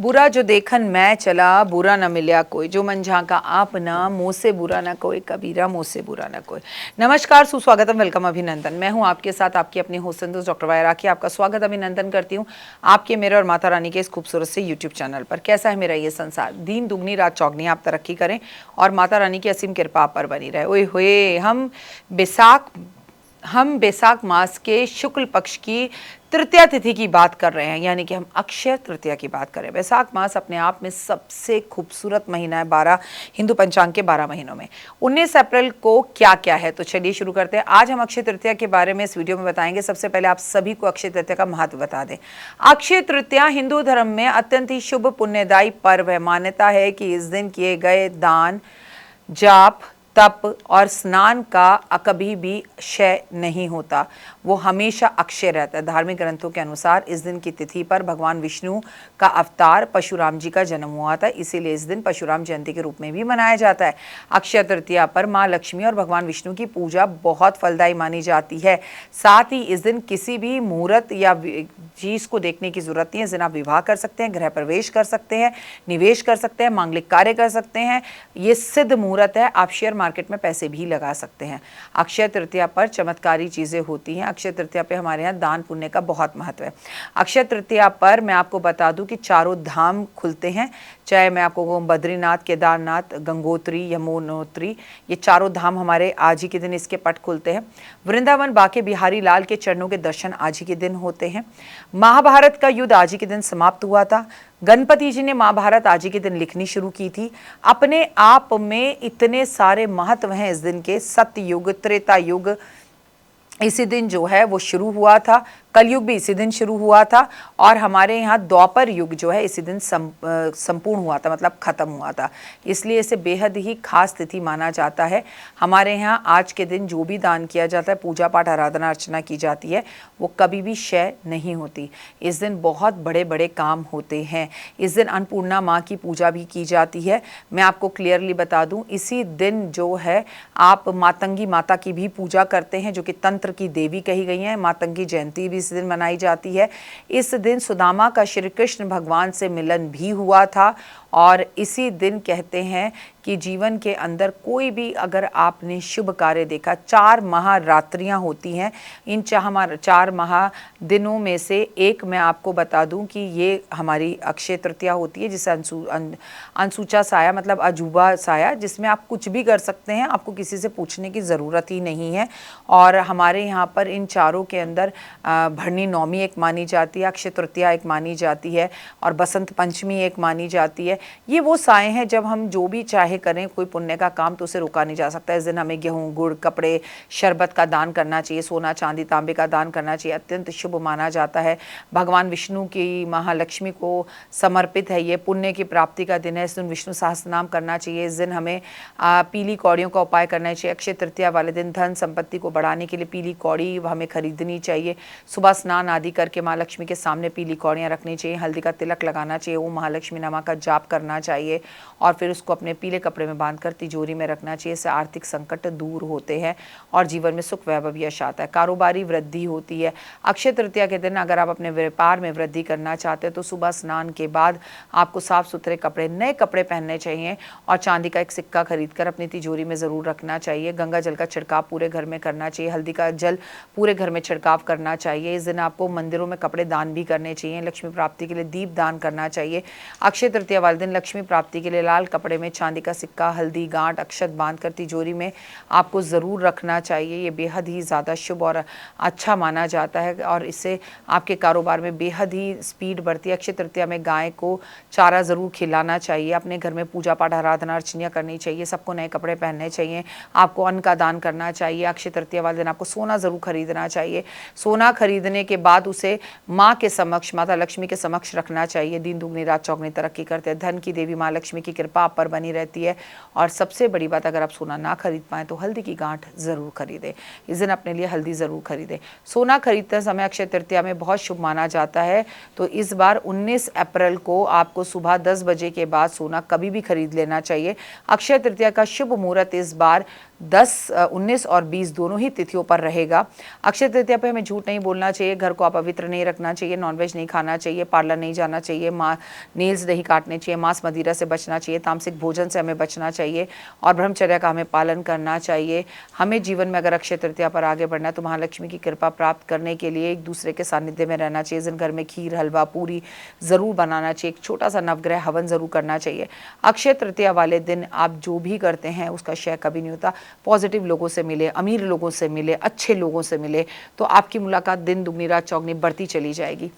बुरा जो देखन मैं चला, बुरा न मिल्या कोई, जो मन झांका आपना, मुँह से बुरा ना कोई, कबीरा मुँह से बुरा ना कोई। नमस्कार, सुस्वागतम, वेलकम, अभिनंदन। मैं हूं आपके साथ आपकी अपनी होस्ट संतोष डॉक्टर वाई राखी। आपका स्वागत अभिनंदन करती हूं आपके, मेरे और माता रानी के इस खूबसूरत से यूट्यूब चैनल पर। कैसा है मेरा ये संसार? दिन दुगनी रात चौगनी, आप तरक्की करें और माता रानी की असीम कृपा आप पर बनी रहे। ओए होए, हम बैसाख मास के शुक्ल पक्ष की तृतीया तिथि की बात कर रहे हैं, यानी कि हम अक्षय तृतीया की बात करें। बैसाख मास अपने आप में सबसे खूबसूरत महीना है 12 हिंदू पंचांग के 12 महीनों में। 19 अप्रैल को क्या क्या है, तो चलिए शुरू करते हैं। आज हम अक्षय तृतीया के बारे में इस वीडियो में बताएंगे। सबसे पहले आप सभी को अक्षय तृतीया का महत्व बता दें। अक्षय तृतीया हिंदू धर्म में अत्यंत ही शुभ पुण्यदायी पर्व है। मान्यता है कि इस दिन किए गए दान, जाप, तप और स्नान का कभी भी क्षय नहीं होता, वो हमेशा अक्षय रहता है। धार्मिक ग्रंथों के अनुसार इस दिन की तिथि पर भगवान विष्णु का अवतार परशुराम जी का जन्म हुआ था, इसीलिए इस दिन परशुराम जयंती के रूप में भी मनाया जाता है। अक्षय तृतीया पर माँ लक्ष्मी और भगवान विष्णु की पूजा बहुत फलदायी मानी जाती है। साथ ही इस दिन किसी भी मुहूर्त या चीज को देखने की जरूरत नहीं है। इस दिन आप विवाह कर सकते हैं, गृह प्रवेश कर सकते हैं, निवेश कर सकते हैं, मांगलिक कार्य कर सकते हैं। ये सिद्ध मुहूर्त है। आप शेयर मार्केट में पैसे भी लगा सकते हैं। अक्षय तृतीया पर चमत्कारी चीजें होती हैं। अक्षय तृतीया पे हमारे यहाँ दान पुण्य का बहुत महत्व है। अक्षय तृतीया पर मैं आपको बता दूं कि चारों धाम खुलते हैं। चाहे मैं आपको कहूँ बद्रीनाथ, केदारनाथ, गंगोत्री, यमुनोत्री, ये चारों धाम हमारे आज ही के दिन इसके पट खुलते हैं। वृंदावन बाके बिहारी लाल के चरणों के दर्शन आज ही के दिन होते हैं। महाभारत का युद्ध आज ही के दिन समाप्त हुआ था। गणपति जी ने महाभारत आज ही के दिन लिखनी शुरू की थी। अपने आप में इतने सारे महत्व हैं इस दिन के। सत्य युग, त्रेता युग इसी दिन जो है वो शुरू हुआ था। कलयुग भी इसी दिन शुरू हुआ था और हमारे यहाँ द्वापर युग जो है इसी दिन संपूर्ण हुआ था, मतलब खत्म हुआ था। इसलिए इसे बेहद ही खास तिथि माना जाता है। हमारे यहाँ आज के दिन जो भी दान किया जाता है, पूजा पाठ, आराधना अर्चना की जाती है, वो कभी भी क्षय नहीं होती। इस दिन बहुत बड़े बड़े काम होते हैं। इस दिन अन्नपूर्णा माँ की पूजा भी की जाती है। मैं आपको क्लियरली बता दूं, इसी दिन जो है आप मातंगी माता की भी पूजा करते हैं, जो कि तंत्र की देवी कही गई हैं। मातंगी जयंती भी इस दिन मनाई जाती है। इस दिन सुदामा का श्री कृष्ण भगवान से मिलन भी हुआ था और इसी दिन कहते हैं कि जीवन के अंदर कोई भी अगर आपने शुभ कार्य देखा, 4 महारात्रियां होती हैं। इन 4 महादिनों में से एक मैं आपको बता दूं कि ये हमारी अक्षय तृतीया होती है, जिसे अनसूचा साया, मतलब अजूबा साया, जिसमें आप कुछ भी कर सकते हैं, आपको किसी से पूछने की ज़रूरत ही नहीं है। और हमारे यहाँ पर इन चारों के अंदर भरनी नौमी एक मानी जाती है, अक्षय तृतीया एक मानी जाती है और बसंत पंचमी एक मानी जाती है। ये वो साए हैं जब हम जो भी चाहे करें कोई पुण्य का काम तो उसे रोका नहीं जा सकता। इस दिन हमें गेहूं, गुड़, कपड़े, शरबत का दान करना चाहिए। सोना, चांदी, तांबे का दान करना चाहिए। अत्यंत शुभ माना जाता है। भगवान विष्णु की, महालक्ष्मी को समर्पित है। ये पुण्य की प्राप्ति का दिन है। इस दिन विष्णु सहस्त्रनाम करना चाहिए। इस दिन हमें पीली कौड़ियों का उपाय करना चाहिए। अक्षय तृतीया वाले दिन धन संपत्ति को बढ़ाने के लिए पीली कौड़ी हमें खरीदनी चाहिए। सुबह स्नान आदि करके माँ लक्ष्मी के सामने पीली कौड़ियाँ रखनी चाहिए। हल्दी का तिलक लगाना चाहिए। ओम महालक्ष्मी नमः का जाप करना चाहिए और फिर उसको अपने पीले कपड़े में बांधकर तिजोरी में रखना चाहिए। इससे आर्थिक संकट दूर होते हैं और जीवन में सुख वैभव यश आता है। कारोबारी वृद्धि होती है। अक्षय तृतीया के दिन अगर आप अपने व्यापार में वृद्धि करना चाहते हैं तो सुबह स्नान के बाद आपको साफ सुथरे कपड़े, नए कपड़े पहनने चाहिए और चांदी का एक सिक्का खरीदकर अपनी तिजोरी में ज़रूर रखना चाहिए। गंगा जल का छिड़काव पूरे घर में करना चाहिए। हल्दी का जल पूरे घर में छिड़काव करना चाहिए। इस दिन आपको मंदिरों में कपड़े दान भी करने चाहिए। लक्ष्मी प्राप्ति के लिए दीप दान करना चाहिए। अक्षय तृतीया वाले दिन लक्ष्मी प्राप्ति के लिए लाल कपड़े में चांदी का सिक्का, हल्दी, गांठ, अक्षत बांधकर तिजोरी में आपको ज़रूर रखना चाहिए। ये बेहद ही ज़्यादा शुभ और अच्छा माना जाता है और इससे आपके कारोबार में बेहद ही स्पीड बढ़ती है। अक्षय तृतीया में गाय को चारा ज़रूर खिलाना चाहिए। अपने घर में पूजा पाठ, आराधना अर्चना करनी चाहिए। सबको नए कपड़े पहनने चाहिए। आपको अन्न का दान करना चाहिए। अक्षय तृतीया वाले दिन आपको सोना ज़रूर खरीदना चाहिए। सोना खरीदने के बाद उसे माँ के समक्ष, माता लक्ष्मी के समक्ष रखना चाहिए। दिन दुगनी रात चौगनी तरक्की करते हैं। धन की देवी माँ लक्ष्मी की कृपा आप पर बनी रहती है। और सबसे बड़ी बात, अगर आप सोना ना खरीद पाएँ तो हल्दी की गांठ ज़रूर खरीदें। इस दिन अपने लिए हल्दी ज़रूर खरीदें। सोना खरीदते समय अक्षय तृतीया में बहुत शुभ माना जाता है, तो इस बार 19 अप्रैल को आपको सुबह 10 बजे के बाद सोना कभी भी खरीद लेना चाहिए। अक्षय तृतीया का शुभ मुहूर्त इस बार 10, 19 और 20 दोनों ही तिथियों पर रहेगा। अक्षय तृतीया पे हमें झूठ नहीं बोलना चाहिए, घर को अपवित्र नहीं रखना चाहिए, नॉनवेज नहीं खाना चाहिए, पार्लर नहीं जाना चाहिए, नेल्स नहीं काटने चाहिए, मांस मदिरा से बचना चाहिए, तामसिक भोजन से हमें बचना चाहिए और ब्रह्मचर्य का हमें पालन करना चाहिए। हमें जीवन में अगर अक्षय तृतीया पर आगे बढ़ना है तो महालक्ष्मी की कृपा प्राप्त करने के लिए एक दूसरे के सानिध्य में रहना चाहिए। इस दिन घर में खीर, हलवा, पूरी ज़रूर बनाना चाहिए। एक छोटा सा नवग्रह हवन ज़रूर करना चाहिए। अक्षय तृतीया वाले दिन आप जो भी करते हैं उसका क्षय कभी नहीं होता। पॉजिटिव लोगों से मिले, अमीर लोगों से मिले, अच्छे लोगों से मिले तो आपकी मुलाकात दिन दुगनी रात चौगनी बढ़ती चली जाएगी।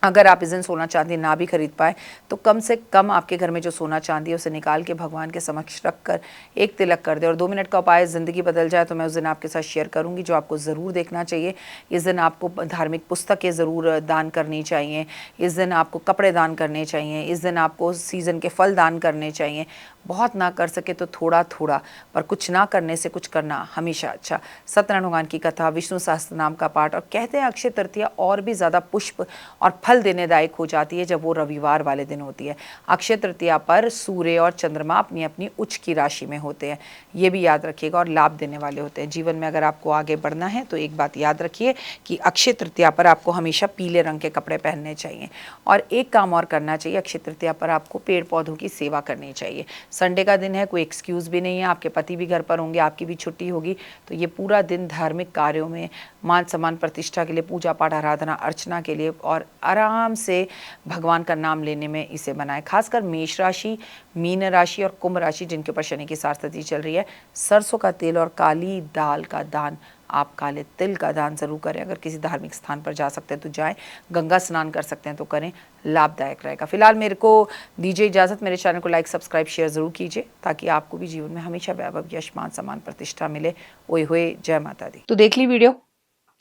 अगर आप इस दिन सोना चांदी ना भी खरीद पाए तो कम से कम आपके घर में जो सोना चांदी है उसे निकाल के भगवान के समक्ष रख कर एक तिलक कर दे। और 2 मिनट का उपाय ज़िंदगी बदल जाए तो मैं उस दिन आपके साथ शेयर करूंगी, जो आपको ज़रूर देखना चाहिए। इस दिन आपको धार्मिक पुस्तकें ज़रूर दान करनी चाहिए। इस दिन आपको कपड़े दान करने चाहिए। इस दिन आपको सीज़न के फल दान करने चाहिए। बहुत ना कर सके तो थोड़ा थोड़ा, पर कुछ ना करने से कुछ करना हमेशा अच्छा। सत्यनारायण भगवान की कथा, विष्णु सहस्त्र नाम का पाठ, और कहते हैं अक्षय तृतीया और भी ज़्यादा पुष्प और फल देनेदायक हो जाती है जब वो रविवार वाले दिन होती है। अक्षय तृतीया पर सूर्य और चंद्रमा अपनी अपनी उच्च की राशि में होते हैं, ये भी याद रखिएगा, और लाभ देने वाले होते हैं। जीवन में अगर आपको आगे बढ़ना है तो एक बात याद रखिए कि अक्षय तृतीया पर आपको हमेशा पीले रंग के कपड़े पहनने चाहिए। और एक काम और करना चाहिए, अक्षय तृतीया पर आपको पेड़ पौधों की सेवा करनी चाहिए। संडे का दिन है, कोई एक्सक्यूज़ भी नहीं है, आपके पति भी घर पर होंगे, आपकी भी छुट्टी होगी, तो ये पूरा दिन धार्मिक कार्यों में, मान सम्मान प्रतिष्ठा के लिए, पूजा पाठ आराधना अर्चना के लिए और आराम से भगवान का नाम लेने में इसे बनाएं। खासकर मेष राशि, मीन राशि और कुंभ राशि जिनके ऊपर शनि की साढ़े चल रही है, सरसों का तेल और काली दाल का दान, आप काले तिल का दान ज़रूर करें। अगर किसी धार्मिक स्थान पर जा सकते हैं तो जाएं, गंगा स्नान कर सकते हैं तो करें, लाभदायक रहेगा। फिलहाल मेरे को दीजिए इजाज़त। मेरे चैनल को लाइक सब्सक्राइब शेयर ज़रूर कीजिए ताकि आपको भी जीवन में हमेशा वैभव यश मान सम्मान प्रतिष्ठा मिले। ओए होए, जय माता दी। तो देख ली वीडियो,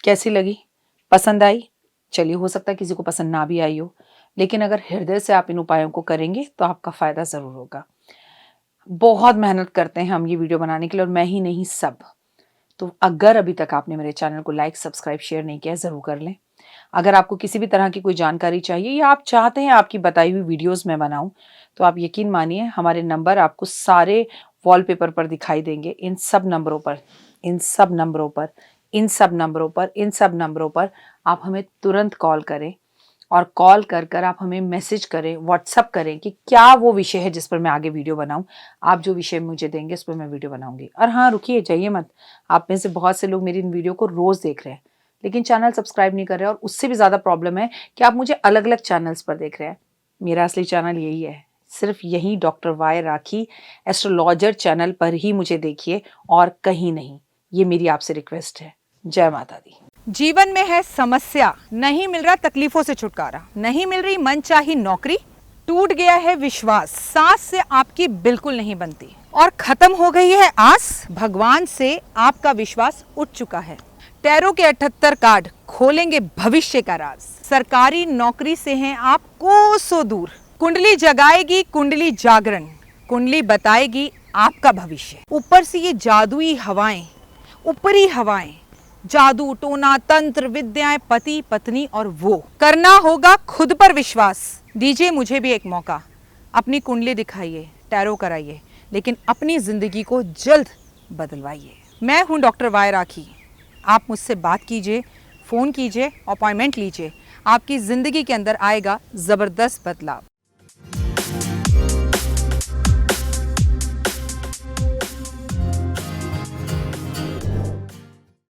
कैसी लगी, पसंद आई? चलिए, हो सकता है किसी को पसंद ना भी आई हो, लेकिन अगर हृदय से आप इन उपायों को करेंगे तो आपका फ़ायदा ज़रूर होगा। बहुत मेहनत करते हैं हम ये वीडियो बनाने के लिए, और मैं ही नहीं, सब। तो अगर अभी तक आपने मेरे चैनल को लाइक सब्सक्राइब शेयर नहीं किया, ज़रूर कर लें। अगर आपको किसी भी तरह की कोई जानकारी चाहिए या आप चाहते हैं आपकी बताई हुई वीडियोस मैं बनाऊं, तो आप यकीन मानिए हमारे नंबर आपको सारे वॉलपेपर पर दिखाई देंगे। इन सब नंबरों पर, इन सब नंबरों पर, इन सब नंबरों पर, इन सब नंबरों पर आप हमें तुरंत कॉल करें, और कॉल कर कर आप हमें मैसेज करें, व्हाट्सअप करें कि क्या वो विषय है जिस पर मैं आगे वीडियो बनाऊं। आप जो विषय मुझे देंगे उस पर मैं वीडियो बनाऊंगी। और हाँ, रुकिए, जाइए मत। आप में से बहुत से लोग मेरी इन वीडियो को रोज़ देख रहे हैं लेकिन चैनल सब्सक्राइब नहीं कर रहे, और उससे भी ज़्यादा प्रॉब्लम है कि आप मुझे अलग अलग चैनल्स पर देख रहे हैं। मेरा असली चैनल यही है, सिर्फ यही डॉक्टर वाई राखी एस्ट्रोलॉजर चैनल पर ही मुझे देखिए और कहीं नहीं। ये मेरी आपसे रिक्वेस्ट है। जय माता दी। जीवन में है समस्या, नहीं मिल रहा तकलीफों से छुटकारा, नहीं मिल रही मनचाही नौकरी, टूट गया है विश्वास, सांस से आपकी बिल्कुल नहीं बनती और खत्म हो गई है आस, भगवान से आपका विश्वास उठ चुका है। टैरो के 78 कार्ड खोलेंगे भविष्य का राज। सरकारी नौकरी से हैं आप कोसों दूर, कुंडली जगाएगी कुंडली जागरण, कुंडली बताएगी आपका भविष्य। ऊपर से ये जादुई हवाएं, ऊपरी हवाएं, जादू टोना तंत्र विद्याएं, पति पत्नी और वो, करना होगा खुद पर विश्वास। दीजिए मुझे भी एक मौका, अपनी कुंडली दिखाइए, टैरो कराइए, लेकिन अपनी जिंदगी को जल्द बदलवाइए। मैं हूं डॉक्टर वाई राखी। आप मुझसे बात कीजिए, फ़ोन कीजिए, अपॉइंटमेंट लीजिए, आपकी ज़िंदगी के अंदर आएगा ज़बरदस्त बदलाव।